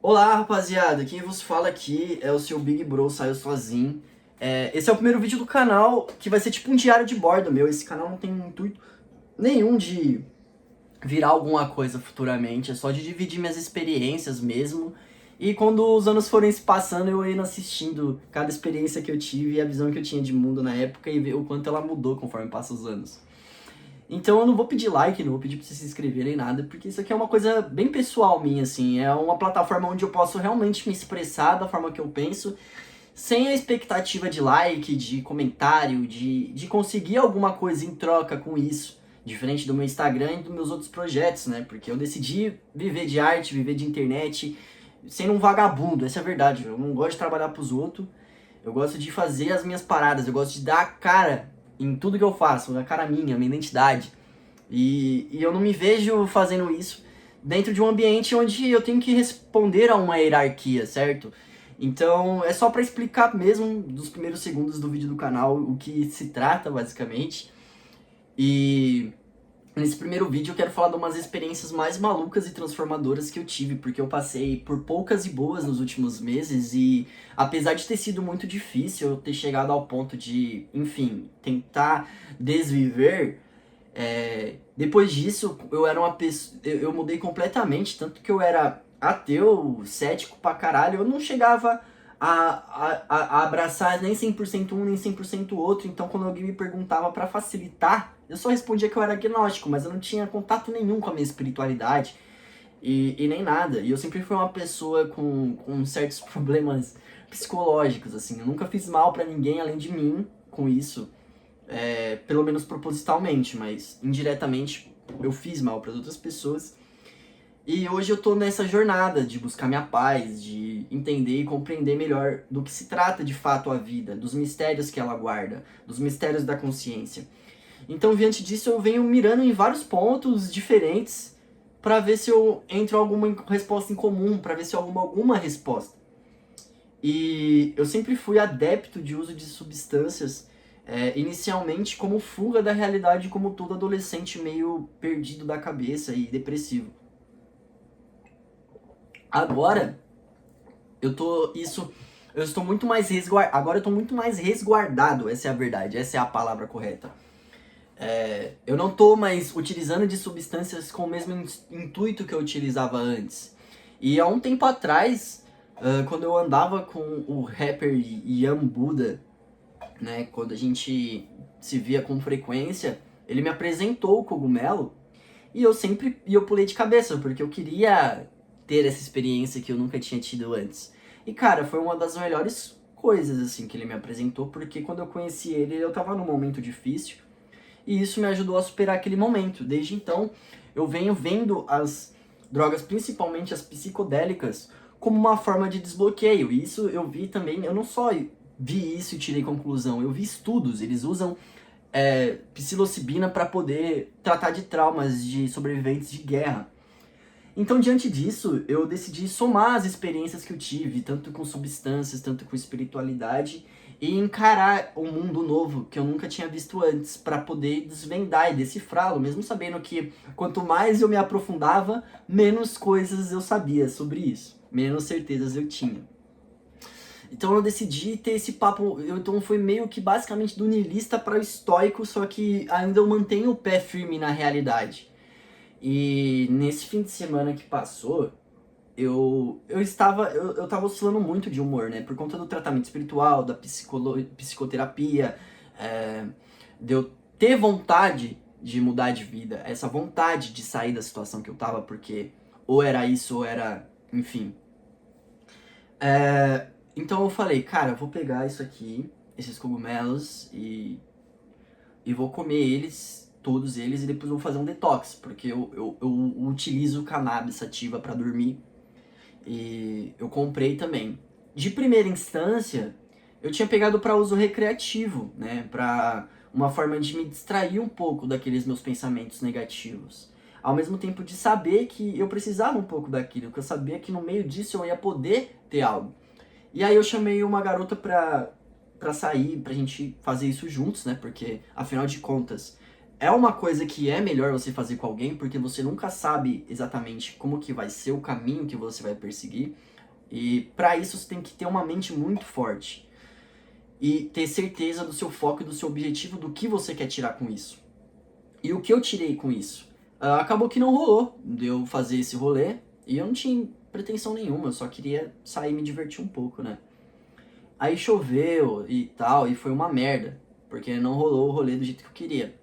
Olá, rapaziada, quem vos fala aqui é o seu Big Bro Saiu Sozinho. Esse é o primeiro vídeo do canal que vai ser tipo um diário de bordo meu. Esse canal não tem intuito nenhum de virar alguma coisa futuramente, é só de dividir minhas experiências mesmo. E quando os anos forem se passando, eu indo assistindo cada experiência que eu tive e a visão que eu tinha de mundo na época e ver o quanto ela mudou conforme passam os anos. Então eu não vou pedir like, não vou pedir pra vocês se inscreverem nem nada, porque isso aqui é uma coisa bem pessoal minha, assim. É uma plataforma onde eu posso realmente me expressar da forma que eu penso, sem a expectativa de like, de comentário, de conseguir alguma coisa em troca com isso. Diferente do meu Instagram e dos meus outros projetos, né? Porque eu decidi viver de arte, viver de internet, sendo um vagabundo, essa é a verdade. Eu não gosto de trabalhar pros outros, eu gosto de fazer as minhas paradas, eu gosto de dar a cara em tudo que eu faço, a cara minha, a minha identidade. E eu não me vejo fazendo isso dentro de um ambiente onde eu tenho que responder a uma hierarquia, certo? Então é só para explicar mesmo dos primeiros segundos do vídeo do canal o que se trata basicamente. E nesse primeiro vídeo eu quero falar de umas experiências mais malucas e transformadoras que eu tive, porque eu passei por poucas e boas nos últimos meses e apesar de ter sido muito difícil eu ter chegado ao ponto de, enfim, tentar desviver, depois disso, eu era uma pessoa. Eu mudei completamente, tanto que eu era ateu, cético pra caralho. Eu não chegava a abraçar nem 100% um, nem 100% o outro. Então, quando alguém me perguntava pra facilitar, eu só respondia que eu era agnóstico, mas eu não tinha contato nenhum com a minha espiritualidade e nem nada. E eu sempre fui uma pessoa com certos problemas psicológicos, assim. Eu nunca fiz mal pra ninguém além de mim com isso, pelo menos propositalmente, mas indiretamente eu fiz mal para outras pessoas. E hoje eu tô nessa jornada de buscar minha paz, de entender e compreender melhor do que se trata de fato a vida, dos mistérios que ela guarda, dos mistérios da consciência. Então, diante disso, eu venho mirando em vários pontos diferentes para ver se eu entro em alguma resposta em comum, para ver se eu arrumo alguma resposta. E eu sempre fui adepto de uso de substâncias, inicialmente como fuga da realidade, como todo adolescente meio perdido da cabeça e depressivo. Agora, eu tô isso, eu estou muito mais resguardado. Agora eu tô muito mais resguardado, essa é a verdade, essa é a palavra correta. Eu não tô mais utilizando de substâncias com o mesmo intuito que eu utilizava antes. E há um tempo atrás, quando eu andava com o rapper Ian Buda, né, quando a gente se via com frequência, ele me apresentou o cogumelo e eu pulei de cabeça, porque eu queria ter essa experiência que eu nunca tinha tido antes. E cara, foi uma das melhores coisas assim que ele me apresentou, porque quando eu conheci ele, eu tava num momento difícil e isso me ajudou a superar aquele momento. Desde então, eu venho vendo as drogas, principalmente as psicodélicas, como uma forma de desbloqueio. E isso eu vi também, eu não só vi isso e tirei conclusão, eu vi estudos, eles usam psilocibina para poder tratar de traumas de sobreviventes de guerra. Então, diante disso, eu decidi somar as experiências que eu tive, tanto com substâncias, tanto com espiritualidade, e encarar um mundo novo que eu nunca tinha visto antes, para poder desvendar e decifrá-lo, mesmo sabendo que quanto mais eu me aprofundava, menos coisas eu sabia sobre isso, menos certezas eu tinha. Então eu decidi ter esse papo, então foi meio que basicamente do niilista para o estoico, só que ainda eu mantenho o pé firme na realidade. E nesse fim de semana que passou, eu tava oscilando muito de humor, né? Por conta do tratamento espiritual, da psicoterapia, é, de eu ter vontade de mudar de vida, essa vontade de sair da situação que eu tava, porque ou era isso ou era, enfim. Então eu falei, cara, eu vou pegar isso aqui, esses cogumelos, e vou comer eles, todos eles, e depois eu vou fazer um detox, porque eu utilizo cannabis sativa para dormir. E eu comprei também. De primeira instância, eu tinha pegado para uso recreativo, né? Para uma forma de me distrair um pouco daqueles meus pensamentos negativos. Ao mesmo tempo de saber que eu precisava um pouco daquilo, que eu sabia que no meio disso eu ia poder ter algo. E aí eu chamei uma garota pra sair, pra gente fazer isso juntos, né? Porque, afinal de contas, é uma coisa que é melhor você fazer com alguém, porque você nunca sabe exatamente como que vai ser o caminho que você vai perseguir. E para isso você tem que ter uma mente muito forte e ter certeza do seu foco e do seu objetivo, do que você quer tirar com isso. E o que eu tirei com isso? Acabou que não rolou de eu fazer esse rolê e eu não tinha pretensão nenhuma, eu só queria sair e me divertir um pouco, né? Aí choveu e tal, e foi uma merda, porque não rolou o rolê do jeito que eu queria.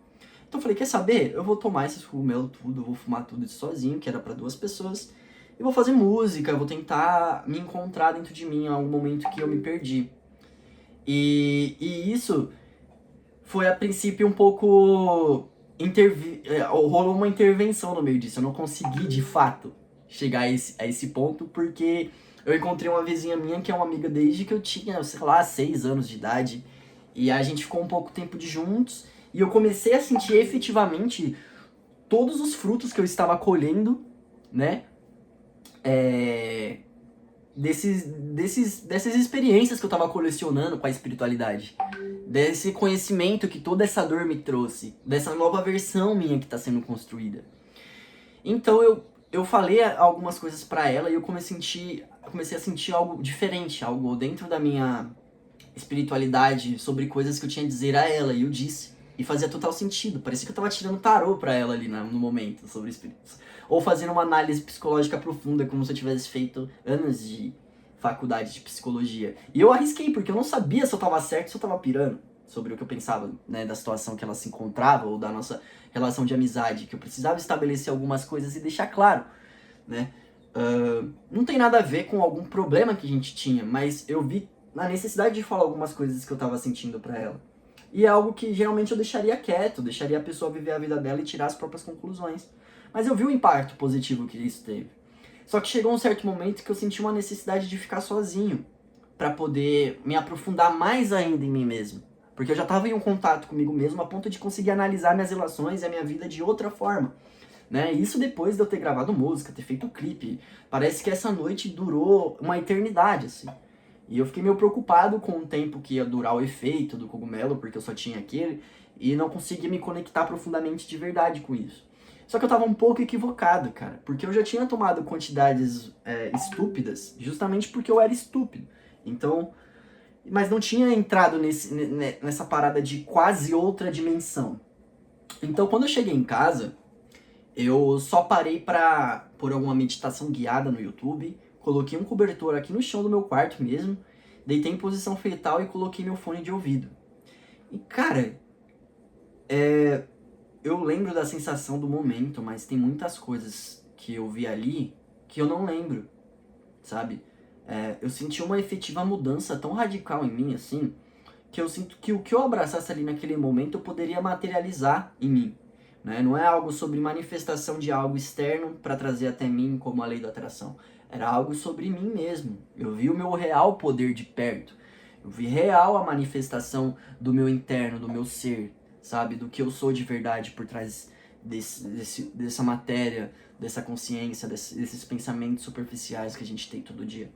Então eu falei, quer saber? Eu vou tomar esses cogumelos tudo, eu vou fumar tudo isso sozinho, que era pra 2 pessoas, e vou fazer música, eu vou tentar me encontrar dentro de mim em algum momento que eu me perdi. E isso foi a princípio um pouco... rolou uma intervenção no meio disso, eu não consegui de fato chegar a esse ponto, porque eu encontrei uma vizinha minha que é uma amiga desde que eu tinha, sei lá, 6 anos de idade, e a gente ficou um pouco tempo de juntos, e eu comecei a sentir efetivamente todos os frutos que eu estava colhendo, né? Dessas experiências que eu estava colecionando com a espiritualidade. Desse conhecimento que toda essa dor me trouxe. Dessa nova versão minha que está sendo construída. Então eu falei algumas coisas para ela e eu comecei a sentir algo diferente, algo dentro da minha espiritualidade sobre coisas que eu tinha a dizer a ela, e eu disse. E fazia total sentido. Parecia que eu tava tirando tarô pra ela ali no momento sobre espíritos. Ou fazendo uma análise psicológica profunda, como se eu tivesse feito anos de faculdade de psicologia. E eu arrisquei, porque eu não sabia se eu tava certo, se eu tava pirando sobre o que eu pensava, né, da situação que ela se encontrava, ou da nossa relação de amizade, que eu precisava estabelecer algumas coisas e deixar claro, né? Não tem nada a ver com algum problema que a gente tinha, mas eu vi na necessidade de falar algumas coisas que eu tava sentindo pra ela. E é algo que geralmente eu deixaria quieto, deixaria a pessoa viver a vida dela e tirar as próprias conclusões. Mas eu vi o impacto positivo que isso teve. Só que chegou um certo momento que eu senti uma necessidade de ficar sozinho, pra poder me aprofundar mais ainda em mim mesmo. Porque eu já tava em um contato comigo mesmo a ponto de conseguir analisar minhas relações e a minha vida de outra forma. Né? Isso depois de eu ter gravado música, ter feito clipe. Parece que essa noite durou uma eternidade, assim. E eu fiquei meio preocupado com o tempo que ia durar o efeito do cogumelo, porque eu só tinha aquele, e não conseguia me conectar profundamente de verdade com isso. Só que eu tava um pouco equivocado, cara, porque eu já tinha tomado quantidades estúpidas, justamente porque eu era estúpido. Então, mas não tinha entrado nessa parada de quase outra dimensão. Então, quando eu cheguei em casa, eu só parei pra por alguma meditação guiada no YouTube, coloquei um cobertor aqui no chão do meu quarto mesmo, deitei em posição fetal e coloquei meu fone de ouvido. E cara, eu lembro da sensação do momento, mas tem muitas coisas que eu vi ali que eu não lembro, sabe? Eu senti uma efetiva mudança tão radical em mim, assim, que eu sinto que o que eu abraçasse ali naquele momento eu poderia materializar em mim. Né? Não é algo sobre manifestação de algo externo para trazer até mim como a lei da atração. Era algo sobre mim mesmo. Eu vi o meu real poder de perto. Eu vi real a manifestação do meu interno, do meu ser, sabe? Do que eu sou de verdade por trás dessa matéria, dessa consciência, desses pensamentos superficiais que a gente tem todo dia.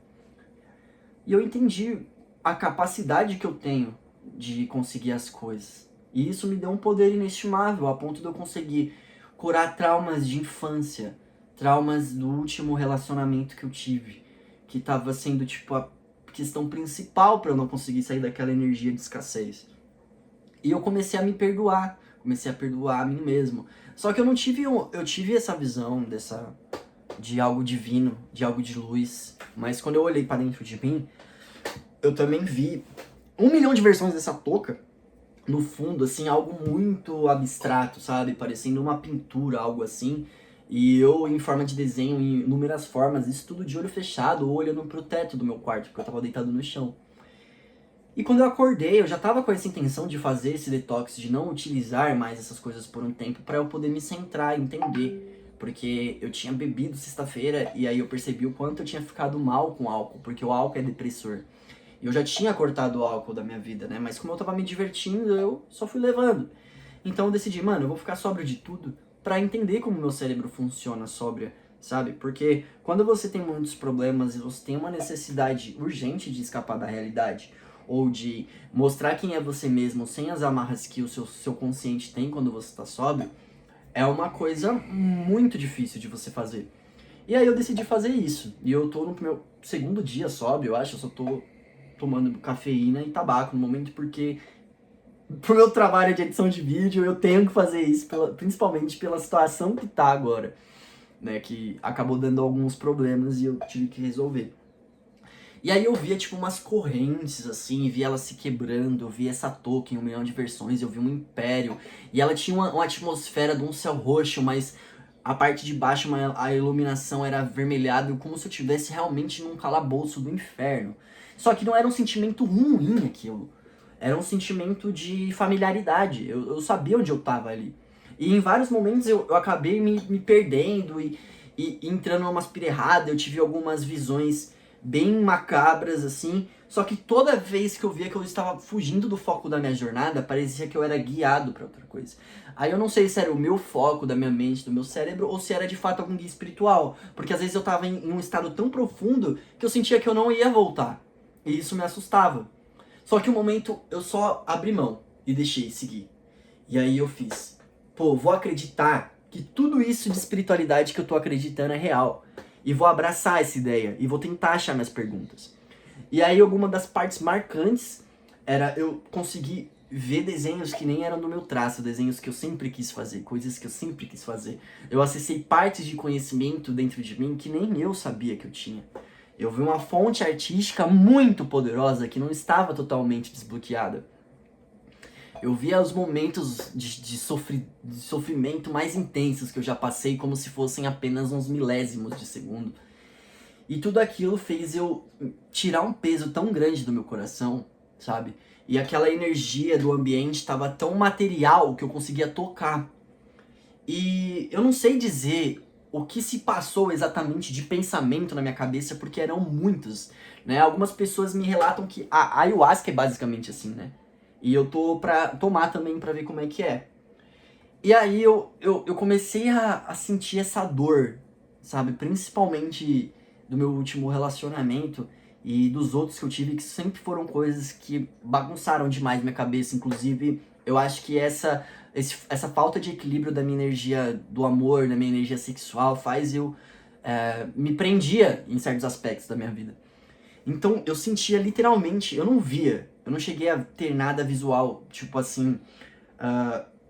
E eu entendi a capacidade que eu tenho de conseguir as coisas. E isso me deu um poder inestimável, a ponto de eu conseguir curar traumas de infância, traumas do último relacionamento que eu tive, que estava sendo tipo a questão principal para eu não conseguir sair daquela energia de escassez. E eu comecei a me perdoar, comecei a perdoar a mim mesmo. Só que eu tive essa visão de algo divino, de algo de luz, mas quando eu olhei para dentro de mim, eu também vi 1 milhão de versões dessa touca, no fundo, assim, algo muito abstrato, sabe? Parecendo uma pintura, algo assim. E eu, em forma de desenho, em inúmeras formas, isso tudo de olho fechado, ou olhando pro teto do meu quarto, porque eu tava deitado no chão. E quando eu acordei, eu já tava com essa intenção de fazer esse detox, de não utilizar mais essas coisas por um tempo, pra eu poder me centrar, entender. Porque eu tinha bebido sexta-feira, e aí eu percebi o quanto eu tinha ficado mal com álcool, porque o álcool é depressor. E eu já tinha cortado o álcool da minha vida, né? Mas como eu tava me divertindo, eu só fui levando. Então eu decidi, mano, eu vou ficar sóbrio de tudo pra entender como meu cérebro funciona sóbrio, sabe? Porque quando você tem muitos problemas e você tem uma necessidade urgente de escapar da realidade, ou de mostrar quem é você mesmo sem as amarras que o seu consciente tem quando você tá sóbrio, é uma coisa muito difícil de você fazer. E aí eu decidi fazer isso. E eu tô no meu segundo dia sóbrio, eu acho. Eu só tô tomando cafeína e tabaco no momento porque pro meu trabalho de edição de vídeo eu tenho que fazer isso, principalmente pela situação que tá agora, né? Que acabou dando alguns problemas e eu tive que resolver. E aí eu via, tipo, umas correntes, assim, via ela se quebrando, eu via essa token, 1 milhão de versões, eu vi um império, e ela tinha uma atmosfera de um céu roxo, mas a parte de baixo, a iluminação era avermelhada, como se eu estivesse realmente num calabouço do inferno. Só que não era um sentimento ruim aquilo, era um sentimento de familiaridade, eu sabia onde eu tava ali. E em vários momentos eu acabei me perdendo e entrando numa aspira errada, eu tive algumas visões bem macabras, assim. Só que toda vez que eu via que eu estava fugindo do foco da minha jornada, parecia que eu era guiado para outra coisa. Aí eu não sei se era o meu foco, da minha mente, do meu cérebro, ou se era de fato algum guia espiritual. Porque às vezes eu estava em um estado tão profundo que eu sentia que eu não ia voltar. E isso me assustava. Só que um momento eu só abri mão e deixei seguir. E aí eu fiz. Pô, vou acreditar que tudo isso de espiritualidade que eu tô acreditando é real. E vou abraçar essa ideia e vou tentar achar minhas perguntas. E aí alguma das partes marcantes era eu conseguir ver desenhos que nem eram do meu traço, desenhos que eu sempre quis fazer, coisas que eu sempre quis fazer. Eu acessei partes de conhecimento dentro de mim que nem eu sabia que eu tinha. Eu vi uma fonte artística muito poderosa que não estava totalmente desbloqueada. Eu via os momentos de sofrimento mais intensos que eu já passei como se fossem apenas uns milésimos de segundo. E tudo aquilo fez eu tirar um peso tão grande do meu coração, sabe? E aquela energia do ambiente estava tão material que eu conseguia tocar. E eu não sei dizer o que se passou exatamente de pensamento na minha cabeça, porque eram muitos, né? Algumas pessoas me relatam que a ayahuasca é basicamente assim, né? E eu tô pra tomar também pra ver como é que é. E aí eu comecei a sentir essa dor, sabe? Principalmente do meu último relacionamento e dos outros que eu tive, que sempre foram coisas que bagunçaram demais minha cabeça. Inclusive, eu acho que essa falta de equilíbrio da minha energia do amor, da minha energia sexual, faz eu me prendia em certos aspectos da minha vida. Então eu sentia literalmente, eu não via, eu não cheguei a ter nada visual, tipo assim,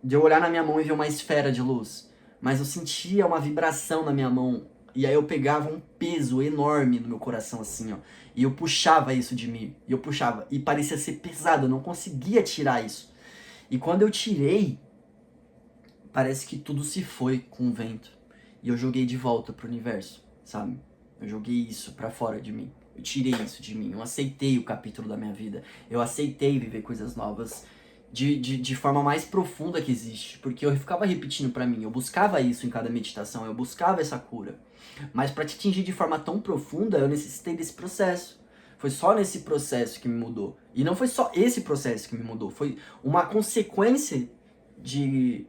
de eu olhar na minha mão e ver uma esfera de luz. Mas eu sentia uma vibração na minha mão. E aí eu pegava um peso enorme no meu coração, assim, ó. E eu puxava isso de mim. E eu puxava. E parecia ser pesado, eu não conseguia tirar isso. E quando eu tirei, parece que tudo se foi com o vento. E eu joguei de volta pro universo, sabe? Eu joguei isso pra fora de mim. Eu tirei isso de mim. Eu aceitei o capítulo da minha vida. Eu aceitei viver coisas novas de forma mais profunda que existe. Porque eu ficava repetindo pra mim. Eu buscava isso em cada meditação. Eu buscava essa cura. Mas pra te atingir de forma tão profunda, eu necessitei desse processo. Foi só nesse processo que me mudou. E não foi só esse processo que me mudou. Foi uma consequência de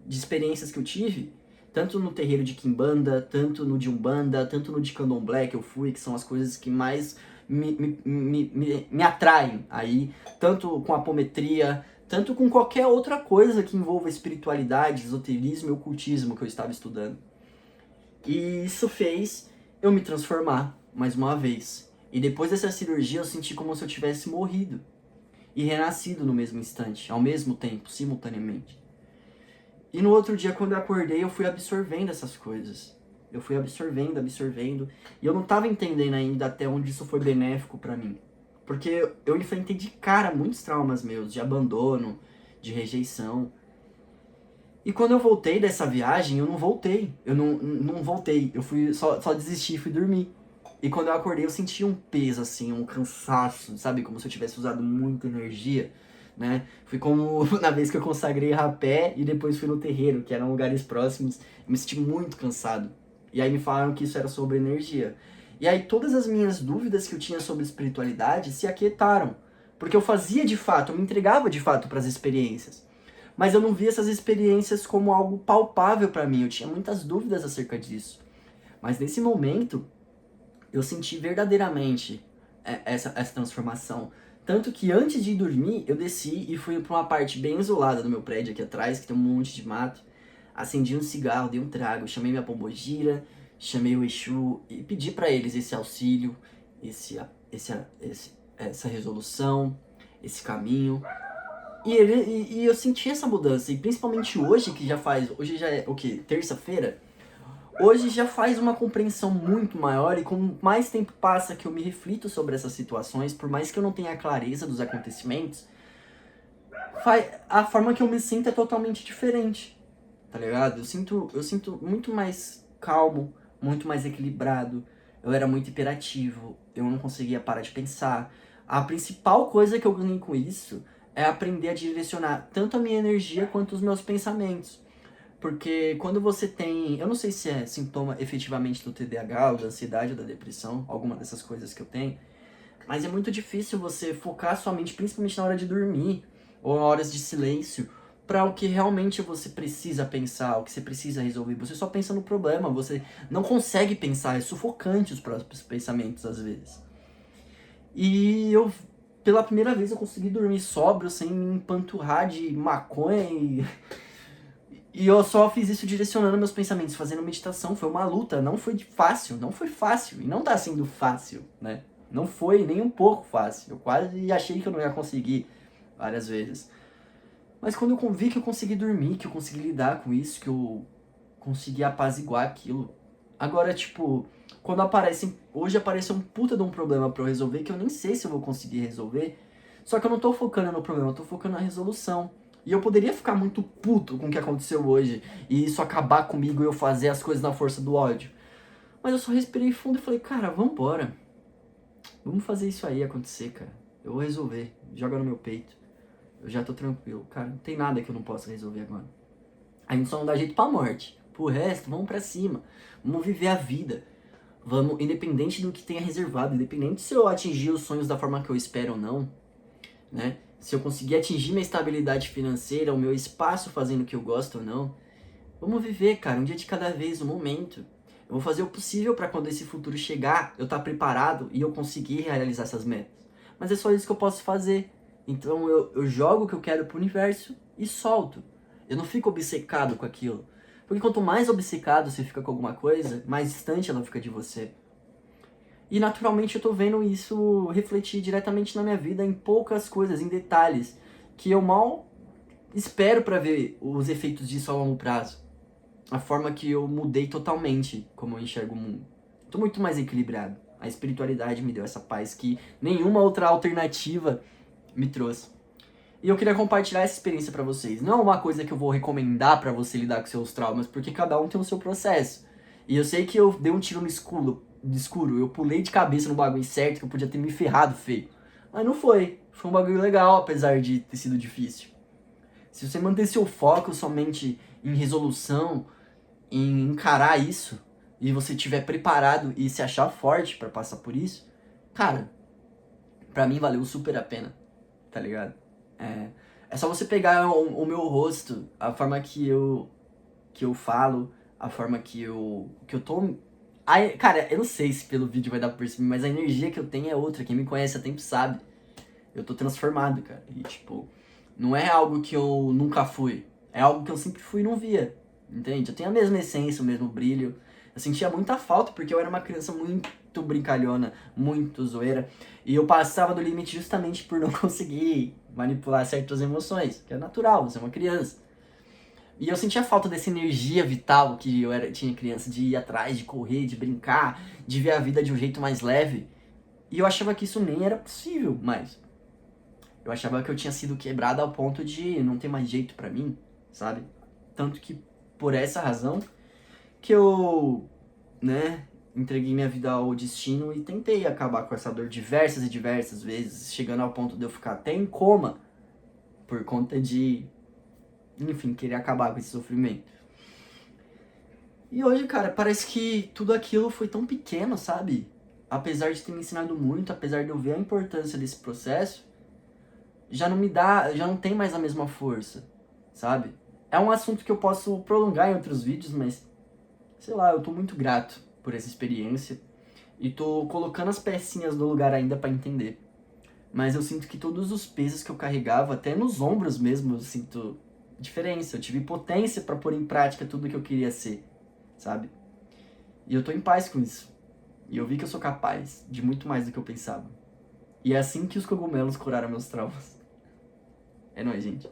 experiências que eu tive, tanto no terreiro de Quimbanda, tanto no de Umbanda, tanto no de Candomblé que eu fui, que são as coisas que mais me atraem aí, tanto com apometria, tanto com qualquer outra coisa que envolva espiritualidade, esoterismo e ocultismo que eu estava estudando. E isso fez eu me transformar mais uma vez. E depois dessa cirurgia eu senti como se eu tivesse morrido e renascido no mesmo instante, ao mesmo tempo, simultaneamente. E no outro dia, quando eu acordei, eu fui absorvendo essas coisas. Eu fui absorvendo, absorvendo. E eu não tava entendendo ainda até onde isso foi benéfico pra mim. Porque eu enfrentei de cara muitos traumas meus, de abandono, de rejeição. E quando eu voltei dessa viagem, eu não voltei. Eu não voltei. Eu fui só desisti e fui dormir. E quando eu acordei, eu senti um peso, assim, um cansaço, sabe? Como se eu tivesse usado muita energia. Né? Foi como na vez que eu consagrei rapé e depois fui no terreiro, que eram lugares próximos, eu me senti muito cansado. E aí me falaram que isso era sobre energia. E aí todas as minhas dúvidas que eu tinha sobre espiritualidade se aquietaram, porque eu fazia de fato, eu me entregava de fato para as experiências. Mas eu não via essas experiências como algo palpável para mim, eu tinha muitas dúvidas acerca disso. Mas nesse momento, eu senti verdadeiramente essa transformação. Tanto que antes de ir dormir, eu desci e fui pra uma parte bem isolada do meu prédio aqui atrás, que tem um monte de mato. Acendi um cigarro, dei um trago, chamei minha pombogira, chamei o Exu e pedi pra eles esse auxílio, essa resolução, esse caminho. E eu senti essa mudança, e principalmente hoje, hoje já é o quê? Terça-feira? Hoje já faz uma compreensão muito maior e com mais tempo passa que eu me reflito sobre essas situações, por mais que eu não tenha a clareza dos acontecimentos, a forma que eu me sinto é totalmente diferente, tá ligado? Eu sinto muito mais calmo, muito mais equilibrado, eu era muito hiperativo, eu não conseguia parar de pensar. A principal coisa que eu ganhei com isso é aprender a direcionar tanto a minha energia quanto os meus pensamentos. Porque quando você tem, eu não sei se é sintoma efetivamente do TDAH, ou da ansiedade, ou da depressão, alguma dessas coisas que eu tenho, mas é muito difícil você focar sua mente, principalmente na hora de dormir, ou em horas de silêncio, para o que realmente você precisa pensar, o que você precisa resolver. Você só pensa no problema, você não consegue pensar, é sufocante os próprios pensamentos às vezes. E pela primeira vez, eu consegui dormir sóbrio, sem me empanturrar de maconha e eu só fiz isso direcionando meus pensamentos, fazendo meditação. Foi uma luta, não foi fácil, não foi fácil. E não tá sendo fácil, né? Não foi nem um pouco fácil. Eu quase achei que eu não ia conseguir várias vezes. Mas quando eu vi que eu consegui dormir, que eu consegui lidar com isso, que eu consegui apaziguar aquilo. Agora, tipo, quando hoje aparece um puta de um problema pra eu resolver, que eu nem sei se eu vou conseguir resolver. Só que eu não tô focando no problema, eu tô focando na resolução. E eu poderia ficar muito puto com o que aconteceu hoje e isso acabar comigo e eu fazer as coisas na força do ódio. Mas eu só respirei fundo e falei, cara, vambora. Vamos fazer isso aí acontecer, cara. Eu vou resolver. Joga no meu peito. Eu já tô tranquilo. Cara, não tem nada que eu não possa resolver agora. A gente só não dá jeito pra morte. Pro resto, vamos pra cima. Vamos viver a vida. Vamos, independente do que tenha reservado, independente se eu atingir os sonhos da forma que eu espero ou não, né? Se eu conseguir atingir minha estabilidade financeira, o meu espaço fazendo o que eu gosto ou não. Vamos viver, cara, um dia de cada vez, um momento. Eu vou fazer o possível para quando esse futuro chegar, eu estar preparado e eu conseguir realizar essas metas. Mas é só isso que eu posso fazer. Então eu jogo o que eu quero pro universo e solto. Eu não fico obcecado com aquilo. Porque quanto mais obcecado você fica com alguma coisa, mais distante ela fica de você. E naturalmente eu tô vendo isso refletir diretamente na minha vida, em poucas coisas, em detalhes, que eu mal espero para ver os efeitos disso a longo prazo. A forma que eu mudei totalmente como eu enxergo o mundo. Tô muito mais equilibrado. A espiritualidade me deu essa paz que nenhuma outra alternativa me trouxe. E eu queria compartilhar essa experiência pra vocês. Não é uma coisa que eu vou recomendar pra você lidar com seus traumas, porque cada um tem o seu processo. E eu sei que eu dei um tiro no escuro, eu pulei de cabeça no bagulho certo, que eu podia ter me ferrado feio. Mas não foi. Foi um bagulho legal, apesar de ter sido difícil. Se você manter seu foco somente em resolução, em encarar isso, e você estiver preparado e se achar forte pra passar por isso, cara, pra mim valeu super a pena, tá ligado? É só você pegar o meu rosto, a forma que eu falo, a forma que eu tô. Ai, cara, eu não sei se pelo vídeo vai dar pra perceber, mas a energia que eu tenho é outra. Quem me conhece há tempo sabe. Eu tô transformado, cara. E, tipo, não é algo que eu nunca fui. É algo que eu sempre fui e não via. Entende? Eu tenho a mesma essência, o mesmo brilho. Eu sentia muita falta porque eu era uma criança muito brincalhona, muito zoeira. E eu passava do limite justamente por não conseguir manipular certas emoções, que é natural, você é uma criança. E eu sentia falta dessa energia vital que tinha criança, de ir atrás, de correr, de brincar, de ver a vida de um jeito mais leve. E eu achava que isso nem era possível mais. Eu achava que eu tinha sido quebrado ao ponto de não ter mais jeito pra mim, sabe? Tanto que por essa razão que eu, né, entreguei minha vida ao destino e tentei acabar com essa dor diversas e diversas vezes, chegando ao ponto de eu ficar até em coma por conta de, enfim, querer acabar com esse sofrimento. E hoje, cara, parece que tudo aquilo foi tão pequeno, sabe? Apesar de ter me ensinado muito, apesar de eu ver a importância desse processo, já não tem mais a mesma força, sabe? É um assunto que eu posso prolongar em outros vídeos, mas sei lá, eu tô muito grato por essa experiência e tô colocando as pecinhas no lugar ainda pra entender. Mas eu sinto que todos os pesos que eu carregava, até nos ombros mesmo, eu sinto diferença. Eu tive potência pra pôr em prática tudo que eu queria ser, sabe? E eu tô em paz com isso. E eu vi que eu sou capaz de muito mais do que eu pensava. E é assim que os cogumelos curaram meus traumas. É nóis, gente.